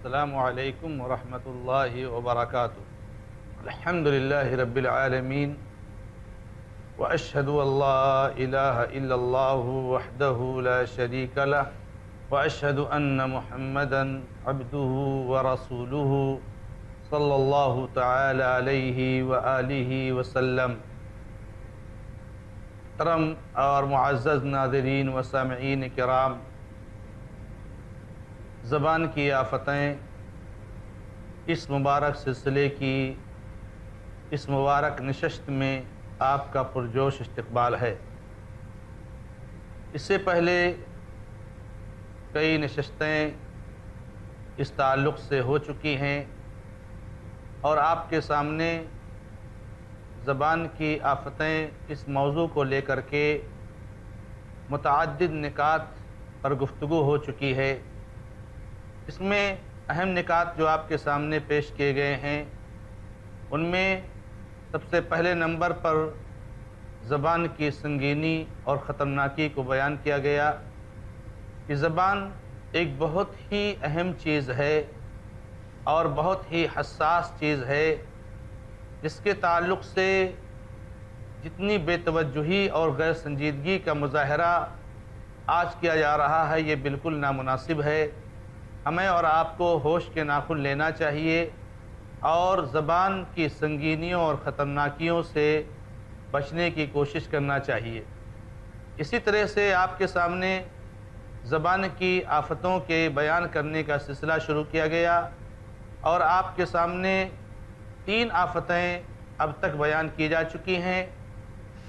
السلام علیکم ورحمۃ اللہ وبرکاتہ۔ الحمد للہ رب العالمین واشہد ان لا الہ الا اللہ وحدہ لا شریک لہ واشہد ان محمدا عبدہ ورسولہ صلی اللہ تعالی علیہ وآلہ وسلم۔ محترم اور معزز ناظرین و سامعین کرام، زبان کی آفتیں اس مبارک سلسلے کی اس مبارک نشست میں آپ کا پرجوش استقبال ہے۔ اس سے پہلے کئی نشستیں اس تعلق سے ہو چکی ہیں اور آپ کے سامنے زبان کی آفتیں اس موضوع کو لے کر کے متعدد نکات پر گفتگو ہو چکی ہے۔ اس میں اہم نکات جو آپ کے سامنے پیش کیے گئے ہیں، ان میں سب سے پہلے نمبر پر زبان کی سنگینی اور خطرناکی کو بیان کیا گیا کہ زبان ایک بہت ہی اہم چیز ہے اور بہت ہی حساس چیز ہے، جس کے تعلق سے جتنی بے توجہی اور غیر سنجیدگی کا مظاہرہ آج کیا جا رہا ہے، یہ بالکل نامناسب ہے۔ ہمیں اور آپ کو ہوش کے ناخن لینا چاہیے اور زبان کی سنگینیوں اور خطرناکیوں سے بچنے کی کوشش کرنا چاہیے۔ اسی طرح سے آپ کے سامنے زبان کی آفتوں کے بیان کرنے کا سلسلہ شروع کیا گیا اور آپ کے سامنے 3 آفتیں اب تک بیان کی جا چکی ہیں،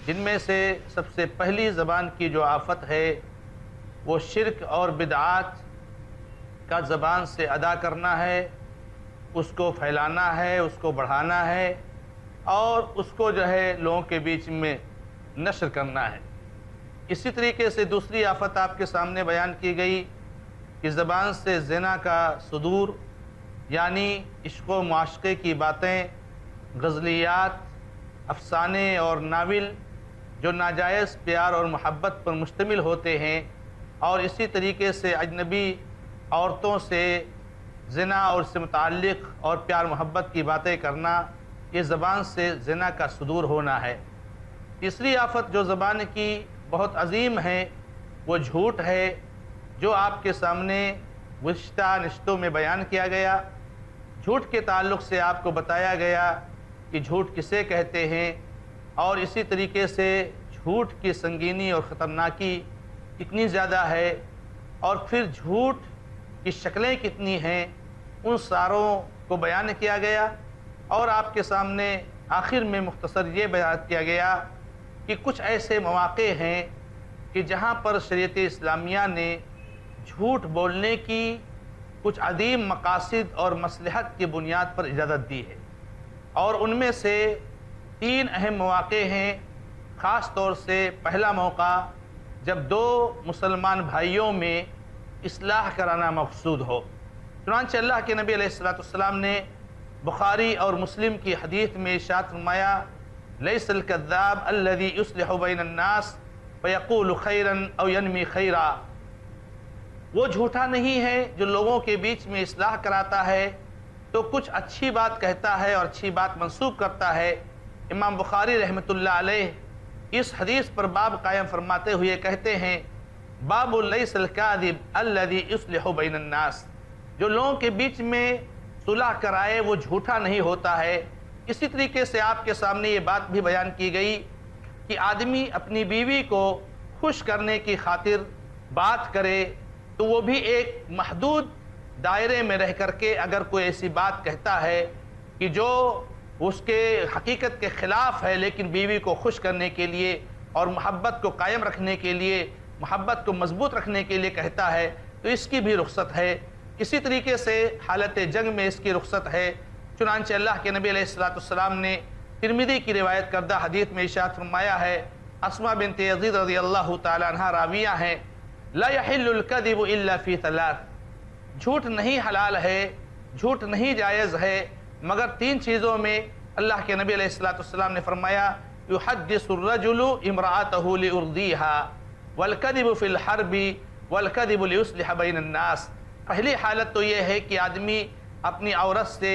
جن میں سے سب سے پہلی زبان کی جو آفت ہے وہ شرک اور بدعات کا زبان سے ادا کرنا ہے، اس کو پھیلانا ہے، اس کو بڑھانا ہے اور اس کو جو ہے لوگوں کے بیچ میں نشر کرنا ہے۔ اسی طریقے سے دوسری آفت آپ کے سامنے بیان کی گئی کہ زبان سے زنا کا صدور، یعنی عشق و معاشقے کی باتیں، غزلیات، افسانے اور ناول جو ناجائز پیار اور محبت پر مشتمل ہوتے ہیں، اور اسی طریقے سے اجنبی عورتوں سے زنا اور اس سے متعلق اور پیار محبت کی باتیں کرنا، یہ زبان سے زنا کا صدور ہونا ہے۔ تیسری آفت جو زبان کی بہت عظیم ہے وہ جھوٹ ہے، جو آپ کے سامنے گزشتہ نشستوں میں بیان کیا گیا۔ جھوٹ کے تعلق سے آپ کو بتایا گیا کہ جھوٹ کسے کہتے ہیں اور اسی طریقے سے جھوٹ کی سنگینی اور خطرناکی کتنی زیادہ ہے، اور پھر جھوٹ کی شکلیں کتنی ہیں، ان ساروں کو بیان کیا گیا۔ اور آپ کے سامنے آخر میں مختصر یہ بیان کیا گیا کہ کچھ ایسے مواقع ہیں کہ جہاں پر شریعت اسلامیہ نے جھوٹ بولنے کی کچھ عظیم مقاصد اور مصلحت کی بنیاد پر اجازت دی ہے، اور ان میں سے 3 اہم مواقع ہیں۔ خاص طور سے پہلا موقع جب 2 مسلمان بھائیوں میں اصلاح کرانا مقصود ہو۔ چنانچہ اللہ کے نبی علیہ السلام نے بخاری اور مسلم کی حدیث میں ارشاد فرمایا، لیس الکذاب الذی یصلح بین الناس فیقول خیرا او ینمی خیرا، وہ جھوٹا نہیں ہے جو لوگوں کے بیچ میں اصلاح کراتا ہے تو کچھ اچھی بات کہتا ہے اور اچھی بات منسوب کرتا ہے۔ امام بخاری رحمۃ اللہ علیہ اس حدیث پر باب قائم فرماتے ہوئے کہتے ہیں، باب لیس الکاذب الذی یصلح بین الناس، جو لوگوں کے بیچ میں صلح کرائے وہ جھوٹا نہیں ہوتا ہے۔ اسی طریقے سے آپ کے سامنے یہ بات بھی بیان کی گئی کہ آدمی اپنی بیوی کو خوش کرنے کی خاطر بات کرے تو وہ بھی ایک محدود دائرے میں رہ کر کے اگر کوئی ایسی بات کہتا ہے کہ جو اس کے حقیقت کے خلاف ہے، لیکن بیوی کو خوش کرنے کے لیے اور محبت کو قائم رکھنے کے لیے، محبت کو مضبوط رکھنے کے لیے کہتا ہے، تو اس کی بھی رخصت ہے۔ اسی طریقے سے حالت جنگ میں اس کی رخصت ہے۔ چنانچہ اللہ کے نبی علیہ السلام نے ترمذی کی روایت کردہ حدیث میں ارشاد فرمایا ہے، اسماء بنت یزید رضی اللہ تعالی عنہ راویہ ہیں، لا یحل الکذب الا فی 3، جھوٹ نہیں حلال ہے، جھوٹ نہیں جائز ہے مگر 3 چیزوں میں۔ اللہ کے نبی علیہ السلام نے فرمایا، یحدث الرجل امرأته ليرضيها والكذب في الحرب والكذب ليصلح بين الناس، پہلی حالت تو یہ ہے کہ آدمی اپنی عورت سے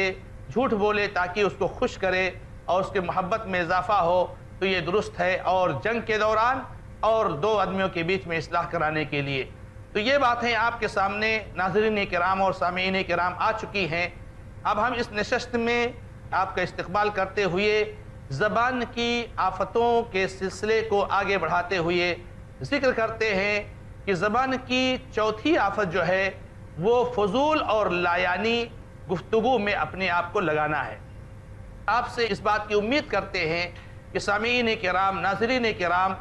جھوٹ بولے تاکہ اس کو خوش کرے اور اس کے محبت میں اضافہ ہو، تو یہ درست ہے، اور جنگ کے دوران اور دو آدمیوں کے بیچ میں اصلاح کرانے کے لیے۔ تو یہ باتیں آپ کے سامنے ناظرین کرام اور سامعین کرام آ چکی ہیں۔ اب ہم اس نشست میں آپ کا استقبال کرتے ہوئے زبان کی آفتوں کے سلسلے کو آگے بڑھاتے ہوئے ذکر کرتے ہیں کہ زبان کی چوتھی آفت جو ہے وہ فضول اور لایانی گفتگو میں اپنے آپ کو لگانا ہے۔ آپ سے اس بات کی امید کرتے ہیں کہ سامعین کرام، ناظرین کرام،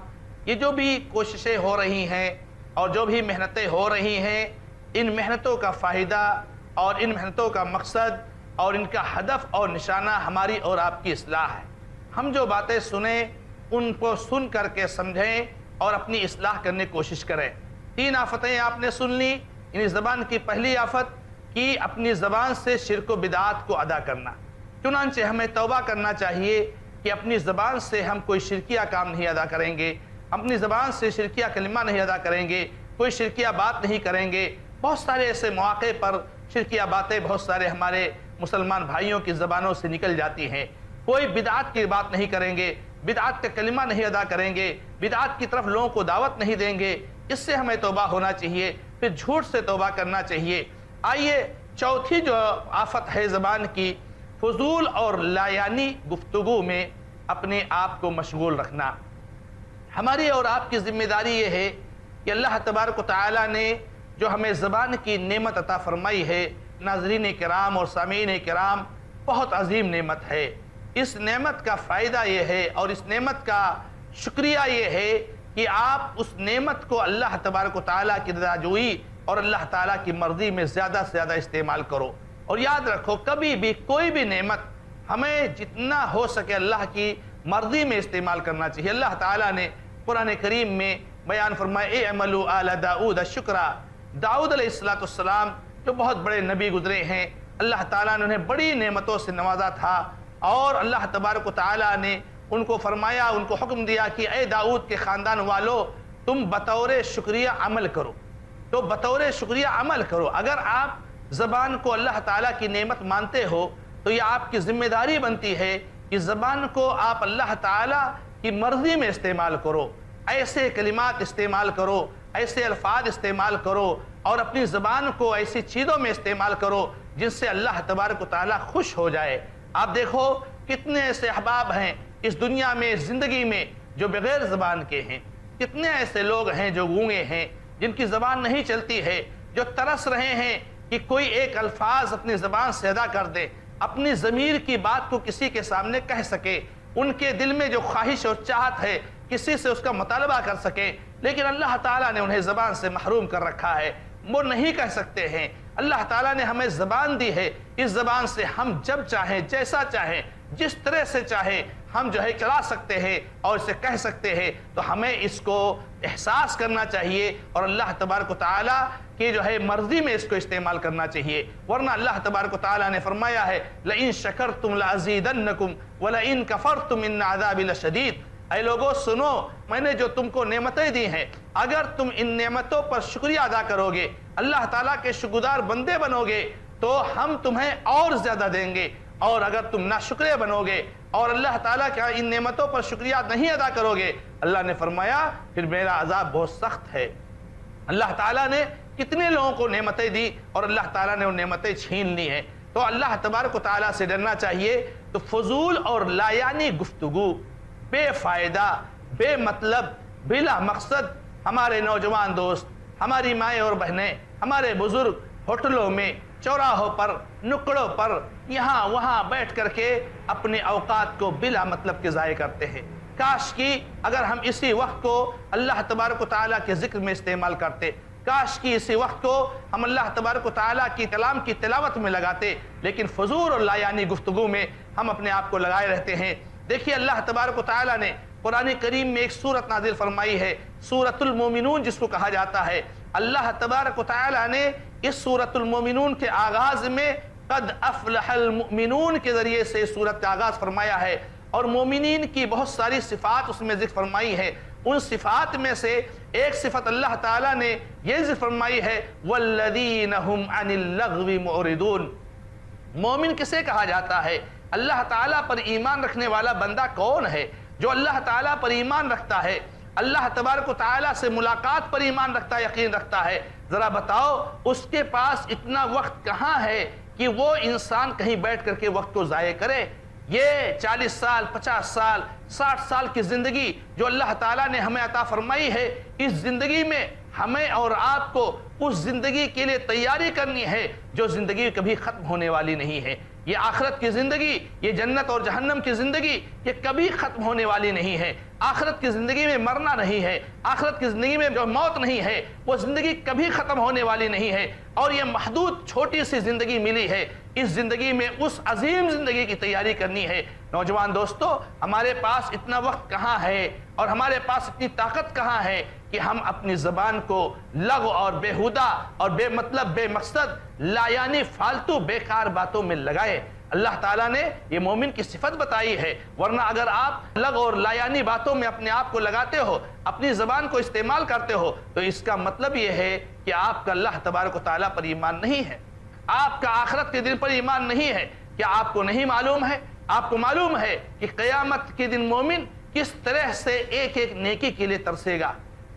یہ جو بھی کوششیں ہو رہی ہیں اور جو بھی محنتیں ہو رہی ہیں، ان محنتوں کا فائدہ اور ان محنتوں کا مقصد اور ان کا ہدف اور نشانہ ہماری اور آپ کی اصلاح ہے۔ ہم جو باتیں سنیں ان کو سن کر کے سمجھیں اور اپنی اصلاح کرنے کی کوشش کریں۔ تین آفتیں آپ نے سن لی، یعنی زبان کی پہلی آفت کہ اپنی زبان سے شرک و بدعات کو ادا کرنا۔ چنانچہ ہمیں توبہ کرنا چاہیے کہ اپنی زبان سے ہم کوئی شرکیہ کام نہیں ادا کریں گے، اپنی زبان سے شرکیہ کلمہ نہیں ادا کریں گے، کوئی شرکیہ بات نہیں کریں گے۔ بہت سارے ایسے مواقع پر شرکیہ باتیں بہت سارے ہمارے مسلمان بھائیوں کی زبانوں سے نکل جاتی ہیں۔ کوئی بدعات کی بات نہیں کریں گے، بدعات کا کلمہ نہیں ادا کریں گے، بدعات کی طرف لوگوں کو دعوت نہیں دیں گے۔ اس سے ہمیں توبہ ہونا چاہیے، پھر جھوٹ سے توبہ کرنا چاہیے۔ آئیے چوتھی جو آفت ہے زبان کی، فضول اور لایانی گفتگو میں اپنے آپ کو مشغول رکھنا۔ ہماری اور آپ کی ذمہ داری یہ ہے کہ اللہ تبارک و تعالیٰ نے جو ہمیں زبان کی نعمت عطا فرمائی ہے، ناظرین کرام اور سامعین کرام، بہت عظیم نعمت ہے۔ اس نعمت کا فائدہ یہ ہے اور اس نعمت کا شکریہ یہ ہے کہ آپ اس نعمت کو اللہ تبارک و تعالیٰ کی رضا جوئی اور اللہ تعالیٰ کی مرضی میں زیادہ سے زیادہ استعمال کرو۔ اور یاد رکھو، کبھی بھی کوئی بھی نعمت ہمیں جتنا ہو سکے اللہ کی مرضی میں استعمال کرنا چاہیے۔ اللہ تعالیٰ نے قرآن کریم میں بیان فرمایا اعملوا آل داؤد شکرا۔ داؤد علیہ السلام جو بہت بڑے نبی گزرے ہیں، اللہ تعالیٰ نے انہیں بڑی نعمتوں سے نوازا تھا، اور اللہ تبارک و تعالیٰ نے ان کو فرمایا، ان کو حکم دیا کہ اے داؤد کے خاندان والو، تم بطور شکریہ عمل کرو۔ تو بطور شکریہ عمل کرو۔ اگر آپ زبان کو اللہ تعالیٰ کی نعمت مانتے ہو تو یہ آپ کی ذمہ داری بنتی ہے کہ زبان کو آپ اللہ تعالیٰ کی مرضی میں استعمال کرو، ایسے کلمات استعمال کرو، ایسے الفاظ استعمال کرو، اور اپنی زبان کو ایسی چیزوں میں استعمال کرو جن سے اللہ تبارک و تعالیٰ خوش ہو جائے۔ آپ دیکھو کتنے ایسے احباب ہیں اس دنیا میں، زندگی میں، جو بغیر زبان کے ہیں۔ کتنے ایسے لوگ ہیں جو گونگے ہیں، جن کی زبان نہیں چلتی ہے، جو ترس رہے ہیں کہ کوئی ایک الفاظ اپنی زبان سے ادا کر دے، اپنی ضمیر کی بات کو کسی کے سامنے کہہ سکے، ان کے دل میں جو خواہش اور چاہت ہے کسی سے اس کا مطالبہ کر سکے، لیکن اللہ تعالیٰ نے انہیں زبان سے محروم کر رکھا ہے، وہ نہیں کہہ سکتے ہیں۔ اللہ تعالیٰ نے ہمیں زبان دی ہے، اس زبان سے ہم جب چاہیں، جیسا چاہیں، جس طرح سے چاہیں ہم جو ہے چلا سکتے ہیں اور اسے کہہ سکتے ہیں۔ تو ہمیں اس کو احساس کرنا چاہیے اور اللہ تبارک و تعالیٰ کی جو ہے مرضی میں اس کو استعمال کرنا چاہیے، ورنہ اللہ تبارک و تعالیٰ نے فرمایا ہے لَإِن شَكَرْتُمْ لَأَزِيدَنَّكُمْ وَلَإِن كَفَرْتُمْ إِنَّ عَذَابِي لَشَدِيدٌ۔ اے لوگو سنو، میں نے جو تم کو نعمتیں دی ہیں، اگر تم ان نعمتوں پر شکریہ ادا کرو گے، اللہ تعالیٰ کے شکرگزار بندے بنو گے، تو ہم تمہیں اور زیادہ دیں گے، اور اگر تم ناشکرے بنو گے اور اللہ تعالیٰ کا ان نعمتوں پر شکریہ نہیں ادا کرو گے، اللہ نے فرمایا پھر میرا عذاب بہت سخت ہے۔ اللہ تعالیٰ نے کتنے لوگوں کو نعمتیں دی اور اللہ تعالیٰ نے وہ نعمتیں چھین لی ہیں۔ تو اللہ تبارک و تعالیٰ سے ڈرنا چاہیے۔ تو فضول اور لایانی گفتگو، بے فائدہ، بے مطلب، بلا مقصد، ہمارے نوجوان دوست، ہماری مائیں اور بہنیں، ہمارے بزرگ ہوٹلوں میں، چوراہوں پر، نکڑوں پر، یہاں وہاں بیٹھ کر کے اپنے اوقات کو بلا مطلب کے ضائع کرتے ہیں۔ کاش کی اگر ہم اسی وقت کو اللہ تبارک و تعالیٰ کے ذکر میں استعمال کرتے، کاش کی اسی وقت کو ہم اللہ تبارک و تعالیٰ کی کلام کی تلاوت میں لگاتے، لیکن فضول اور لایانی گفتگو میں ہم اپنے آپ کو لگائے رہتے ہیں۔ دیکھیے اللہ تبارک و تعالیٰ نے قرآن کریم میں ایک سورت نازل فرمائی ہے، سورۃ المومنون جس کو کہا جاتا ہے۔ اللہ تبارک و تعالیٰ نے اس سورۃ المومنون کے آغاز میں قد افلح المؤمنون کے ذریعے سے سورت کا آغاز فرمایا ہے، اور مومنین کی بہت ساری صفات اس میں ذکر فرمائی ہے۔ ان صفات میں سے ایک صفت اللہ تعالیٰ نے یہ ذکر فرمائی ہے والذین هم عن اللغو معرضون۔ مومن کسے کہا جاتا ہے؟ اللہ تعالیٰ پر ایمان رکھنے والا بندہ کون ہے؟ جو اللہ تعالیٰ پر ایمان رکھتا ہے، اللہ تبارک و تعالیٰ سے ملاقات پر ایمان رکھتا ہے، یقین رکھتا ہے، ذرا بتاؤ اس کے پاس اتنا وقت کہاں ہے کہ وہ انسان کہیں بیٹھ کر کے وقت کو ضائع کرے؟ یہ 40 سال 50 سال 60 سال کی زندگی جو اللہ تعالیٰ نے ہمیں عطا فرمائی ہے، اس زندگی میں ہمیں اور آپ کو اس زندگی کے لیے تیاری کرنی ہے جو زندگی کبھی ختم ہونے والی نہیں ہے۔ یہ آخرت کی زندگی، یہ جنت اور جہنم کی زندگی، یہ کبھی ختم ہونے والی نہیں ہے۔ آخرت کی زندگی میں مرنا نہیں ہے، آخرت کی زندگی میں جو موت نہیں ہے وہ زندگی کبھی ختم ہونے والی نہیں ہے، اور یہ محدود چھوٹی سی زندگی ملی ہے۔ اس زندگی میں اس عظیم زندگی کی تیاری کرنی ہے۔ نوجوان دوستو، ہمارے پاس اتنا وقت کہاں ہے اور ہمارے پاس اتنی طاقت کہاں ہے کہ ہم اپنی زبان کو لغو اور بیہودہ اور بے مطلب بے مقصد لا یعنی فالتو بیکار باتوں میں لگائے۔ اللہ تعالیٰ نے یہ مومن کی صفت بتائی ہے، ورنہ اگر آپ لغو اور لا یعنی باتوں میں اپنے آپ کو لگاتے ہو، اپنی زبان کو استعمال کرتے ہو، تو اس کا مطلب یہ ہے کہ آپ کا اللہ تبارک و تعالیٰ پر ایمان نہیں ہے، آپ کا آخرت کے دن پر ایمان نہیں ہے۔ کیا آپ کو نہیں معلوم ہے؟ آپ کو معلوم ہے کہ قیامت کے دن مومن کس طرح سے ایک ایک نیکی کے لیے ترسے گا،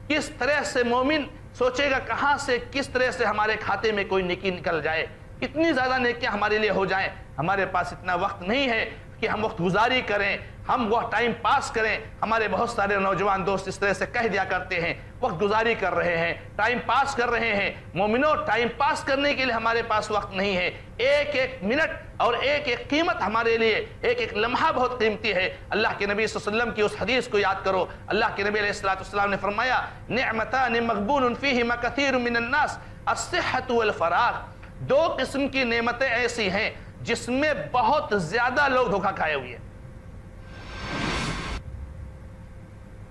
کس طرح سے مومن سوچے گا کہاں سے کس طرح سے ہمارے کھاتے میں کوئی نیکی نکل جائے، کتنی زیادہ نیکیاں ہمارے لیے ہو جائیں۔ ہمارے پاس اتنا وقت نہیں ہے کہ ہم وقت گزاری کریں، ہم وہ ٹائم پاس کریں۔ ہمارے بہت سارے نوجوان دوست اس طرح سے کہہ دیا کرتے ہیں، وقت گزاری کر رہے ہیں، ٹائم پاس کر رہے ہیں۔ مومنوں، ٹائم پاس کرنے کے لیے ہمارے پاس وقت نہیں ہے۔ ایک ایک منٹ اور ایک ایک قیمت ہمارے لیے، ایک ایک لمحہ بہت قیمتی ہے۔ اللہ کے نبی صلی اللہ علیہ وسلم کی اس حدیث کو یاد کرو۔ اللہ کے نبی علیہ السلام نے فرمایا نعمتان مغبون فیہما کثیر من الناس الصحۃ والفراغ۔ دو قسم کی نعمتیں ایسی ہیں جس میں بہت زیادہ لوگ دھوکہ کھائے ہوئے ہیں،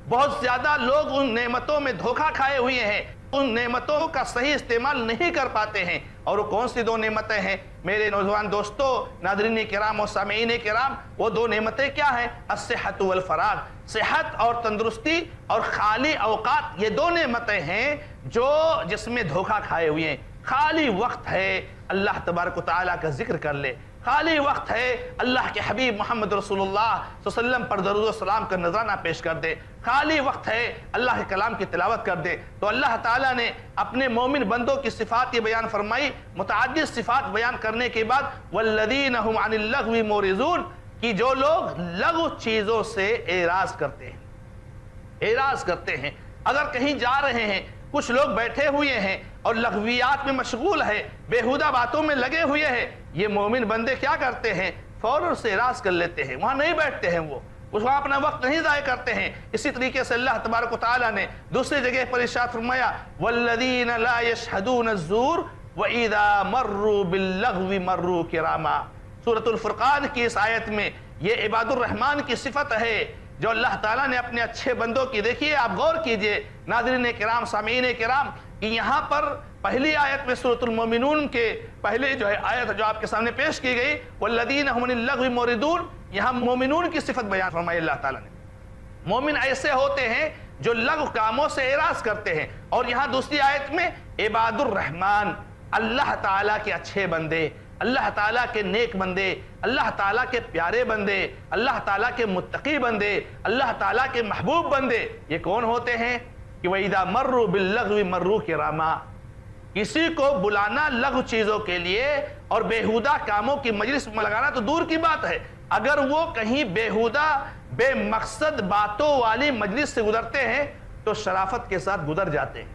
بہت زیادہ لوگ ان نعمتوں میں دھوکہ کھائے ہوئے ہیں، ان نعمتوں کا صحیح استعمال نہیں کر پاتے ہیں۔ اور وہ کون سی دو نعمتیں ہیں میرے نوجوان دوستو، ناظرین کرام اور سامعین کرام؟ وہ دو نعمتیں کیا ہیں؟ الصحۃ والفراغ، صحت اور تندرستی اور خالی اوقات، یہ دو نعمتیں ہیں جو جس میں دھوکہ کھائے ہوئے ہیں۔ خالی وقت ہے اللہ تبارک و تعالیٰ کا ذکر کر لے، خالی وقت ہے اللہ کے حبیب محمد رسول اللہ صلی اللہ علیہ وسلم پر درود و سلام کا نذرانہ پیش کر دے، خالی وقت ہے اللہ کے کلام کی تلاوت کر دے۔ تو اللہ تعالیٰ نے اپنے مومن بندوں کی صفات یہ بیان فرمائی، متعدد صفات بیان کرنے کے بعد والذین هم عن اللغو معرضون، کہ جو لوگ لغو چیزوں سے اعراض کرتے ہیں، اعراض کرتے ہیں۔ اگر کہیں جا رہے ہیں، کچھ لوگ بیٹھے ہوئے ہیں اور لغویات میں مشغول ہے، بیہودہ باتوں میں لگے ہوئے ہیں، یہ مومن بندے کیا کرتے ہیں؟ فوراً سے اعراض کر لیتے ہیں، وہاں نہیں بیٹھتے ہیں، وہ وہاں اپنا وقت نہیں ضائع کرتے ہیں۔ اسی طریقے سے اللہ تبارک و تعالیٰ نے دوسری جگہ پر ارشاد فرمایا والذین لا یشہدون الزور وَإِذَا مَرُّوا بِاللَّغْوِ مَرُّوا كِرَامًا۔ سورۃ الفرقان کی اس آیت میں یہ عباد الرحمن کی صفت ہے جو اللہ تعالیٰ نے اپنے اچھے بندوں کی۔ دیکھیے، آپ غور کیجئے ناظرین کرام، سامعین کرام، کہ یہاں پر پہلی آیت میں سورۃ المومنون کے پہلے جو ہے آیت جو آپ کے سامنے پیش کی گئی والذین هم عن اللغو معرضون، یہاں مومنون کی صفت بیان فرمائی اللہ تعالیٰ نے۔ مومن ایسے ہوتے ہیں جو لغو کاموں سے اعراض کرتے ہیں۔ اور یہاں دوسری آیت میں عباد الرحمن، اللہ تعالیٰ کے اچھے بندے، اللہ تعالیٰ کے نیک بندے، اللہ تعالیٰ کے پیارے بندے، اللہ تعالیٰ کے متقی بندے، اللہ تعالیٰ کے محبوب بندے، یہ کون ہوتے ہیں؟ کہ وَإِذَا مَرُّوا بِاللَّغْوِ مَرُّوا كِرَامًا۔ کسی کو بلانا لغو چیزوں کے لیے اور بیہودہ کاموں کی مجلس میں لگانا تو دور کی بات ہے، اگر وہ کہیں بیہودہ بے مقصد باتوں والی مجلس سے گزرتے ہیں تو شرافت کے ساتھ گزر جاتے ہیں،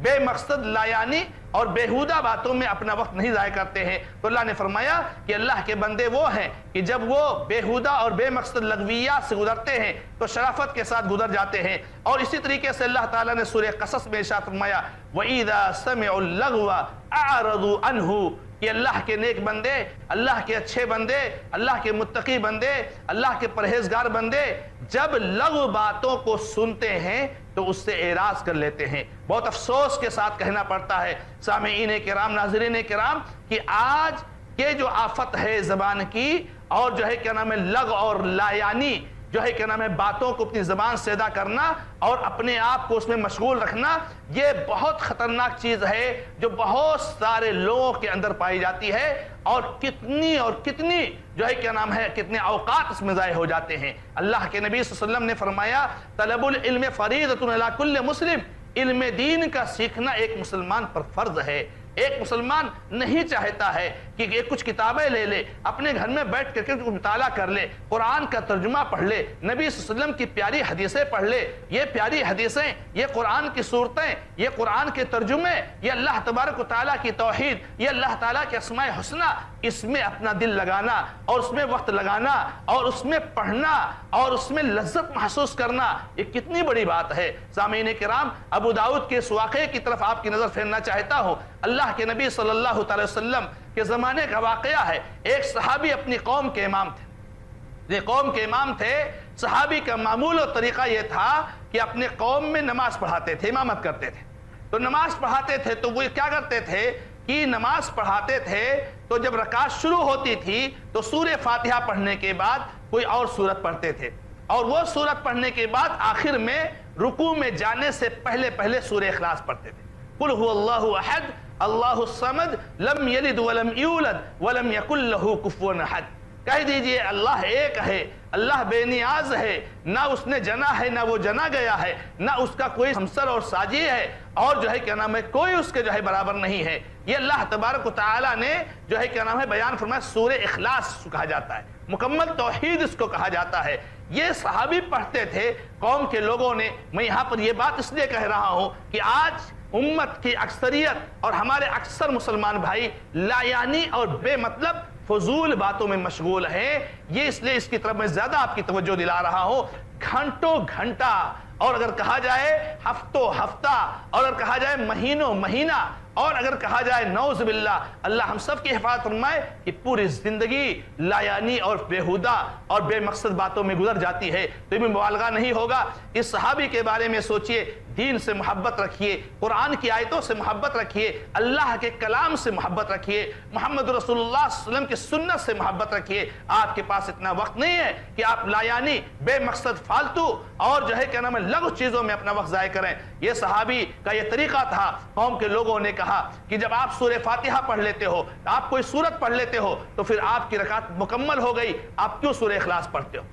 بے مقصد لا یعنی اور بیہودہ باتوں میں اپنا وقت نہیں ضائع کرتے ہیں۔ تو اللہ نے فرمایا کہ اللہ کے بندے وہ ہیں کہ جب وہ بیہودہ اور بے مقصد لغویات سے گزرتے ہیں تو شرافت کے ساتھ گزر جاتے ہیں۔ اور اسی طریقے سے اللہ تعالیٰ نے سورہ قصص میں ارشاد فرمایا وَإِذَا سَمِعُوا اللَّغْوَ أَعْرَضُوا عَنْهُ، کہ اللہ کے نیک بندے، اللہ کے اچھے بندے، اللہ کے متقی بندے، اللہ کے پرہیزگار بندے جب لغو باتوں کو سنتے ہیں تو اس سے اعراض کر لیتے ہیں۔ بہت افسوس کے ساتھ کہنا پڑتا ہے سامعین کرام، ناظرین کرام، کہ آج کے جو آفت ہے زبان کی اور جو ہے کیا نام ہے لغو اور لا یعنی، جو ہے کیا نام ہے باتوں کو اپنی زبان سے ادا کرنا اور اپنے آپ کو اس میں مشغول رکھنا، یہ بہت خطرناک چیز ہے جو بہت سارے لوگوں کے اندر پائی جاتی ہے، اور کتنی جو ہے کیا نام ہے کتنے اوقات اس میں ضائع ہو جاتے ہیں۔ اللہ کے نبی صلی اللہ علیہ وسلم نے فرمایا طلب العلم فریضۃ علی کل مسلم، علم دین کا سیکھنا ایک مسلمان پر فرض ہے۔ ایک مسلمان نہیں چاہتا ہے کہ ایک کچھ کتابیں لے لے، اپنے گھر میں بیٹھ کر کے مطالعہ کر لے، قرآن کا ترجمہ پڑھ لے، نبی صلی اللہ علیہ وسلم کی پیاری حدیثیں پڑھ لے۔ یہ پیاری حدیثیں، یہ قرآن کی صورتیں، یہ قرآن کے ترجمے، یہ اللہ تبارک و تعالیٰ کی توحید، یہ اللہ تعالیٰ کے اسماء حسنہ، اس میں اپنا دل لگانا اور اس میں وقت لگانا اور اس میں پڑھنا اور اس میں لذت محسوس کرنا، یہ کتنی بڑی بات ہے۔ سامعین کرام، ابو داؤد کے اس واقعے کی طرف آپ کی نظر پھیرنا چاہتا ہوں۔ اللہ کے نبی صلی اللہ علیہ وسلم کے زمانے کا واقعہ ہے۔ ایک صحابی اپنی قوم کے امام تھے، یہ قوم کے امام تھے۔ صحابی کا معمول اور طریقہ یہ تھا کہ اپنے قوم میں نماز پڑھاتے تھے، امامت کرتے تھے۔ تو نماز پڑھاتے تھے تو وہ کیا کرتے تھے کہ نماز پڑھاتے تھے تو جب رکعت شروع ہوتی تھی تو سورہ فاتحہ پڑھنے کے بعد کوئی اور سورت پڑھتے تھے، اور وہ سورت پڑھنے کے بعد آخر میں رکوع میں جانے سے پہلے سورہ اخلاص پڑھتے تھے۔ قل هو اللہ احد اللہ الصمد لم یلد ولم یولد ولم یکن له کفوا احد۔ کہہ دیجئے اللہ ایک ہے، اللہ بے نیاز ہے، نہ اس نے جنا ہے نہ وہ جنا گیا ہے، نہ اس کا کوئی ہمسر اور ساجی ہے، اور جو ہے کیا نام ہے کوئی اس کے جو ہے برابر نہیں ہے۔ یہ اللہ تبارک و تعالیٰ نے جو ہے کیا نام ہے بیان فرمایا، سورہ اخلاص کہا جاتا ہے، مکمل توحید اس کو کہا جاتا ہے۔ یہ صحابی پڑھتے تھے، قوم کے لوگوں نے، میں یہاں پر یہ بات اس لیے کہہ رہا ہوں کہ آج امت کی اکثریت اور ہمارے اکثر مسلمان بھائی لا یعنی اور بے مطلب فضول باتوں میں مشغول ہیں۔ یہ اس لیے اس کی طرف میں زیادہ آپ کی توجہ دلا رہا ہوں۔ گھنٹوں گھنٹہ، اور اگر کہا جائے ہفتوں ہفتہ، اور اگر کہا جائے مہینوں مہینہ، اور اگر کہا جائے نعوذ باللہ، اللہ ہم سب کی حفاظت فرمائے، کہ پوری زندگی لا یعنی اور بیہودہ اور بے مقصد باتوں میں گزر جاتی ہے، تو یہ بھی مبالغہ نہیں ہوگا۔ اس صحابی کے بارے میں سوچئے، دین سے محبت رکھیے، قرآن کی آیتوں سے محبت رکھیے، اللہ کے کلام سے محبت رکھیے، محمد رسول اللہ صلی اللہ علیہ وسلم کی سنت سے محبت رکھیے۔ آپ کے پاس اتنا وقت نہیں ہے کہ آپ لا یعنی بے مقصد فالتو اور جو ہے کیا نام ہے لغو چیزوں میں اپنا وقت ضائع کریں۔ یہ صحابی کا یہ طریقہ تھا۔ قوم کے لوگوں نے کہا کہ جب آپ سورہ فاتحہ پڑھ لیتے ہو، آپ کوئی سورت پڑھ لیتے ہو، تو پھر آپ کی رکعت مکمل ہو گئی، آپ کیوں سورہ اخلاص پڑھتے ہو؟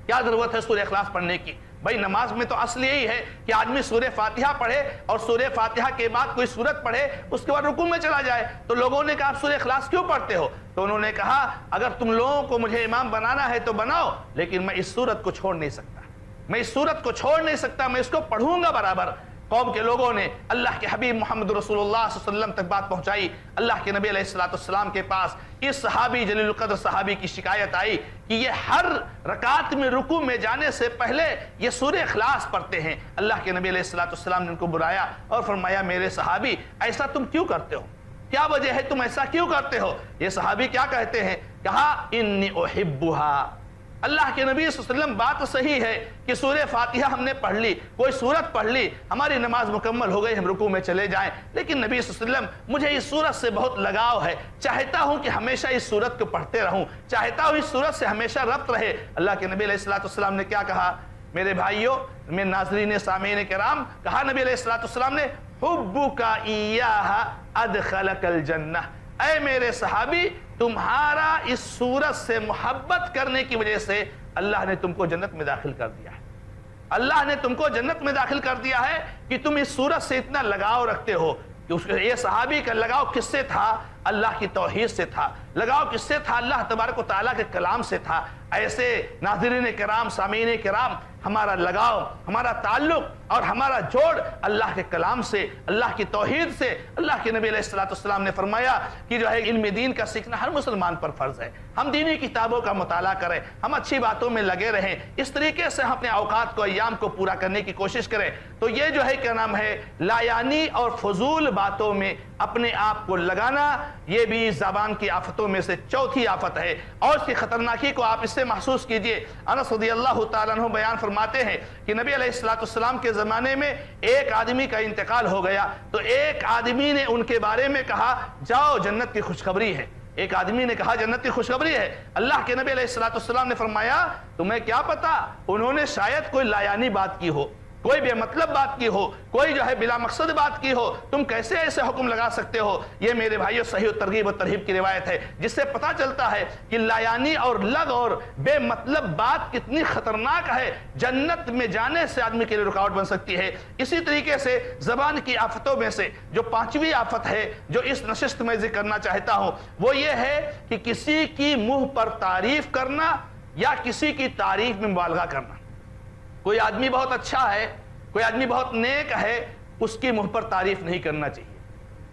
کیا ضرورت ہے سورہ اخلاص پڑھنے کی؟ بھائی نماز میں تو اصل یہی ہے کہ آدمی سورہ فاتحہ پڑھے اور سورہ فاتحہ کے بعد کوئی سورت پڑھے، اس کے بعد رکوع میں چلا جائے۔ تو لوگوں نے کہا آپ سورہ اخلاص کیوں پڑھتے ہو؟ تو انہوں نے کہا اگر تم لوگوں کو مجھے امام بنانا ہے تو بناؤ، لیکن میں اس سورت کو چھوڑ نہیں سکتا، میں اس سورت کو چھوڑ نہیں سکتا، میں اس کو پڑھوں گا برابر۔ قوم کے لوگوں نے اللہ کے حبیب محمد رسول اللہ صلی اللہ علیہ وسلم تک بات پہنچائی۔ اللہ کے نبی علیہ السلام کے پاس اس صحابی جلیل القدر صحابی کی شکایت آئی کہ یہ ہر رکعت میں رکوع میں جانے سے پہلے یہ سورہ اخلاص پڑھتے ہیں۔ اللہ کے نبی علیہ السلام نے ان کو بلایا اور فرمایا میرے صحابی ایسا تم کیوں کرتے ہو؟ کیا وجہ ہے تم ایسا کیوں کرتے ہو؟ یہ صحابی کیا کہتے ہیں؟ کہا انی احبھا۔ اللہ کے نبی صلی اللہ علیہ وسلم بات صحیح ہے کہ سورہ فاتحہ ہم نے پڑھ لی، کوئی سورت پڑھ لی، ہماری نماز مکمل ہو گئی، ہم رکوع میں چلے جائیں، لیکن نبی صلی اللہ علیہ وسلم مجھے اس سورت سے بہت لگاؤ ہے، چاہتا ہوں کہ ہمیشہ اس سورت کو پڑھتے رہوں، چاہتا ہوں اس سورت سے ہمیشہ ربط رہے۔ اللہ کے نبی علیہ السلام نے کیا کہا؟ میرے بھائیوں، میرے ناظرین سامعین کرام، کہا نبی علیہ السلام نے حبک ایہا ادخلک الجنہ، اے میرے صحابی تمہارا اس سورت سے محبت کرنے کی وجہ سے اللہ نے تم کو جنت میں داخل کر دیا ہے۔ اللہ نے تم کو جنت میں داخل کر دیا ہے کہ تم اس سورت سے اتنا لگاؤ رکھتے ہو۔ یہ صحابی کا لگاؤ کس سے تھا؟ اللہ کی توحید سے تھا۔ لگاؤ کس سے تھا؟ اللہ تبارک و تعالیٰ کے کلام سے تھا۔ ایسے ناظرین کرام، سامعین کرام، ہمارا لگاؤ، ہمارا تعلق اور ہمارا جوڑ اللہ کے کلام سے، اللہ کی توحید سے۔ اللہ کے نبی علیہ السلام نے فرمایا کہ جو ہے علم دین کا سیکھنا ہر مسلمان پر فرض ہے۔ ہم دینی کتابوں کا مطالعہ کریں، ہم اچھی باتوں میں لگے رہیں، اس طریقے سے ہم اپنے اوقات کو، ایام کو پورا کرنے کی کوشش کریں۔ تو یہ جو ہے کیا نام ہے لا یعنی اور فضول باتوں میں اپنے آپ کو لگانا، یہ بھی زبان کی آفتوں میں سے چوتھی آفت ہے، اور اس کی خطرناکی کو آپ اس سے محسوس کیجئے۔ انس رضی اللہ تعالیٰ عنہ بیان فرماتے ہیں کہ نبی علیہ السلام کے زمانے میں ایک آدمی کا انتقال ہو گیا، تو ایک آدمی نے ان کے بارے میں کہا جاؤ جنت کی خوشخبری ہے۔ ایک آدمی نے کہا جنت کی خوشخبری ہے۔ اللہ کے نبی علیہ السلام نے فرمایا تمہیں کیا پتا انہوں نے شاید کوئی لایانی بات کی ہو، کوئی بے مطلب بات کی ہو، کوئی جو ہے بلا مقصد بات کی ہو، تم کیسے ایسے حکم لگا سکتے ہو؟ یہ میرے بھائیو صحیح ترغیب و ترہیب کی روایت ہے، جس سے پتہ چلتا ہے کہ لایانی اور لغو اور بے مطلب بات کتنی خطرناک ہے، جنت میں جانے سے آدمی کے لیے رکاوٹ بن سکتی ہے۔ اسی طریقے سے زبان کی آفتوں میں سے جو پانچویں آفت ہے جو اس نشست میں ذکر کرنا چاہتا ہوں وہ یہ ہے کہ کسی کی منہ پر تعریف کرنا یا کسی کی تعریف میں مبالغہ کرنا۔ کوئی آدمی بہت اچھا ہے، کوئی آدمی بہت نیک ہے، اس کی منہ پر تعریف نہیں کرنا چاہیے،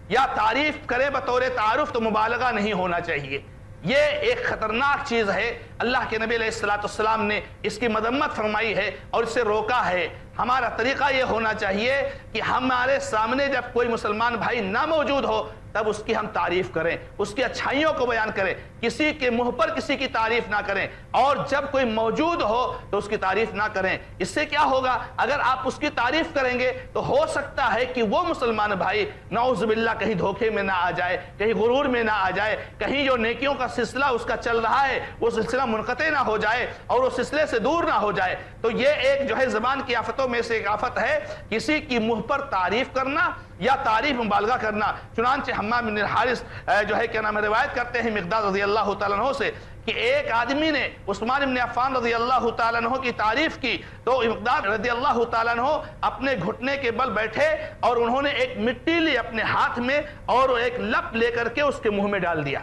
یا تعریف کرے بطور تعارف تو مبالغہ نہیں ہونا چاہیے۔ یہ ایک خطرناک چیز ہے، اللہ کے نبی علیہ السلام نے اس کی مذمت فرمائی ہے اور اسے روکا ہے۔ ہمارا طریقہ یہ ہونا چاہیے کہ ہمارے سامنے جب کوئی مسلمان بھائی نہ موجود ہو تب اس کی ہم تعریف کریں، اس کی اچھائیوں کو بیان کریں، کسی کے منہ پر کسی کی تعریف نہ کریں، اور جب کوئی موجود ہو تو اس کی تعریف نہ کریں۔ اس سے کیا ہوگا؟ اگر آپ اس کی تعریف کریں گے تو ہو سکتا ہے کہ وہ مسلمان بھائی نعوذ باللہ کہیں دھوکے میں نہ آ جائے، کہیں غرور میں نہ آ جائے، کہیں جو نیکیوں کا سلسلہ اس کا چل رہا ہے وہ سلسلہ منقطع نہ ہو جائے اور وہ سلسلے سے دور نہ ہو جائے۔ تو یہ ایک جو ہے زبان کی آفتوں میں سے ایک آفت ہے، کسی کی منہ پر تعریف کرنا یا تعریف مبالغہ کرنا۔ چنانچہ حمام بن الحارث جو ہے کیا نام ہے روایت کرتے ہیں مقداد رضی اللہ تعالیٰ عنہ سے کہ ایک آدمی نے عثمان بن عفان رضی اللہ تعالیٰ عنہ کی تعریف کی تو مقداد رضی اللہ تعالیٰ عنہ اپنے گھٹنے کے بل بیٹھے اور انہوں نے ایک مٹی لی اپنے ہاتھ میں اور ایک لپ لے کر کے اس کے منہ میں ڈال دیا۔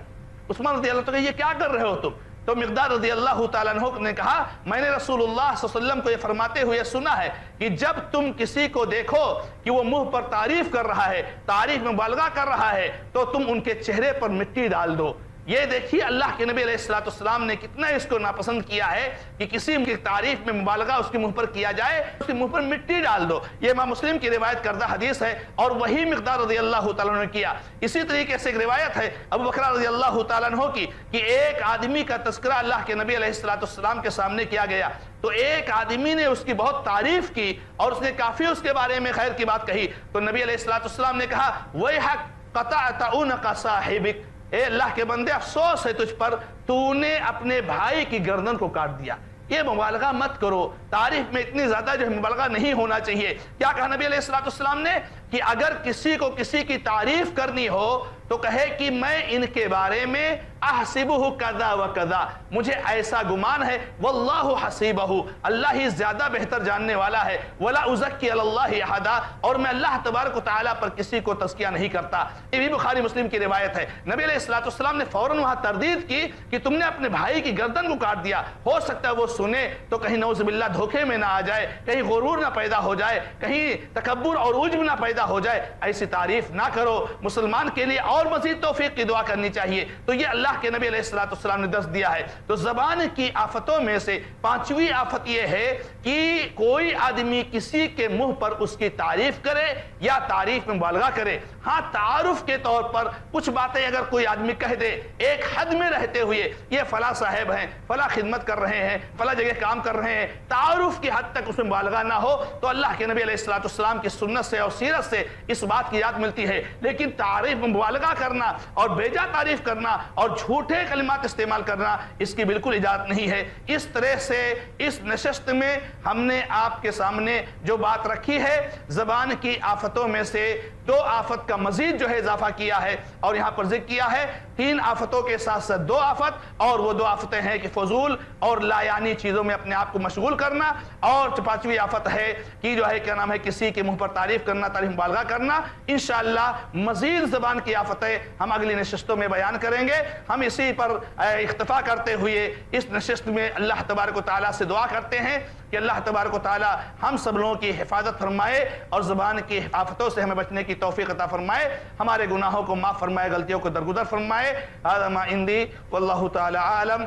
عثمان رضی اللہ تعالیٰ یہ کیا کر رہے ہو تم؟ تو مقداد رضی اللہ تعالیٰ عنہ نے کہا میں نے رسول اللہ صلی اللہ علیہ وسلم کو یہ فرماتے ہوئے سنا ہے کہ جب تم کسی کو دیکھو کہ وہ منہ پر تعریف کر رہا ہے، تعریف میں مبالغہ کر رہا ہے تو تم ان کے چہرے پر مٹی ڈال دو۔ یہ دیکھیے اللہ کے نبی علیہ السلام نے کتنا اس کو ناپسند کیا ہے کہ کسی کی تعریف میں مبالغہ اس کے منہ پر کیا جائے، اس کے منہ پر مٹی ڈال دو۔ یہ امام مسلم کی روایت کردہ حدیث ہے اور وہی مقداد رضی اللہ تعالیٰ عنہ نے کیا۔ اسی طریقے سے ایک روایت ہے ابو بکر رضی اللہ تعالیٰ عنہ کی کہ ایک آدمی کا تذکرہ اللہ کے نبی علیہ السلام کے سامنے کیا گیا تو ایک آدمی نے اس کی بہت تعریف کی اور اس نے کافی اس کے بارے میں خیر کی بات کہی تو نبی علیہ السلام نے کہا وَيْحَكْ قَطَعْتَ عُنَقَ صَاحِبِكَ، اے اللہ کے بندے افسوس ہے تجھ پر، تو نے اپنے بھائی کی گردن کو کاٹ دیا۔ یہ مبالغہ مت کرو، تعریف میں اتنی زیادہ جو ہے مبالغہ نہیں ہونا چاہیے۔ کیا کہا نبی علیہ السلام نے کہ اگر کسی کو کسی کی تعریف کرنی ہو تو کہے کہ میں ان کے بارے میں احسبہ کذا و کذا، مجھے ایسا گمان ہے، واللہ حسیبہ، اللہ ہی زیادہ بہتر جاننے والا ہے، ولا ازکی علی اللہ احدا، اور میں اللہ تبارک و تعالیٰ پر کسی کو تزکیہ نہیں کرتا۔ یہ بھی بخاری مسلم کی روایت ہے۔ نبی علیہ السلام نے فوراً وہاں تردید کی کہ تم نے اپنے بھائی کی گردن کو کاٹ دیا، ہو سکتا ہے وہ سنے تو کہیں نعوذ باللہ دھوکے میں نہ آ جائے، کہیں غرور نہ پیدا ہو جائے، کہیں تکبر اور عجب نہ پیدا ہو جائے۔ ایسی تعریف نہ کرو، مسلمان کے لیے اور مزید توفیق کی دعا کرنی چاہیے۔ تو یہ اللہ کے نبی علیہ السلام نے درس دیا ہے۔ تو زبان کی آفتوں میں سے پانچویں آفت یہ ہے کہ کوئی آدمی کسی کے منہ پر اس کی تعریف کرے یا تعریف میں مبالغہ کرے۔ ہاں تعارف کے طور پر کچھ باتیں اگر کوئی آدمی کہہ دے ایک حد میں رہتے ہوئے، یہ فلاں صاحب ہیں، فلاں خدمت کر رہے ہیں، فلاں جگہ کام کر رہے ہیں، تعارف کی حد تک اس میں مبالغہ نہ ہو تو اللہ کے نبی علیہ السلام کی سنت سے اور سیرت سے اس بات کی یاد ملتی ہے۔ لیکن تعریف میں مبالغہ کرنا اور بیجا تعریف کرنا اور جھوٹے کلمات استعمال کرنا اس کی بالکل اجازت نہیں ہے۔ اس طرح سے اس نشست میں ہم نے آپ کے سامنے جو بات رکھی ہے زبان کی آفتوں میں سے دو آفت کا مزید جو ہے اضافہ کیا ہے اور یہاں پر ذکر کیا ہے، تین آفتوں کے ساتھ ساتھ دو آفت، اور وہ دو آفتیں ہیں کہ فضول اور لایانی چیزوں میں اپنے آپ کو مشغول کرنا، اور پانچویں آفت ہے کہ جو ہے کیا نام ہے کسی کے منہ پر تعریف کرنا، تعریف مبالغہ کرنا۔ انشاءاللہ مزید زبان کی آفتیں ہم اگلی نشستوں میں بیان کریں گے۔ ہم اسی پر اکتفا کرتے ہوئے اس نشست میں اللہ تبارک و تعالیٰ سے دعا کرتے ہیں کہ اللہ تبارک و تعالیٰ ہم سب لوگوں کی حفاظت فرمائے اور زبان کی آفتوں سے ہمیں بچنے کی توفیق عطا فرمائے، ہمارے گناہوں کو معاف فرمائے، غلطیوں کو درگزر فرمائے۔ هذا ما عندي والله تعالى عالم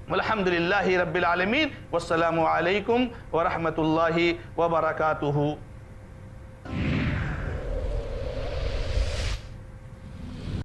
والحمد لله رب العالمين والسلام عليكم ورحمة الله وبركاته۔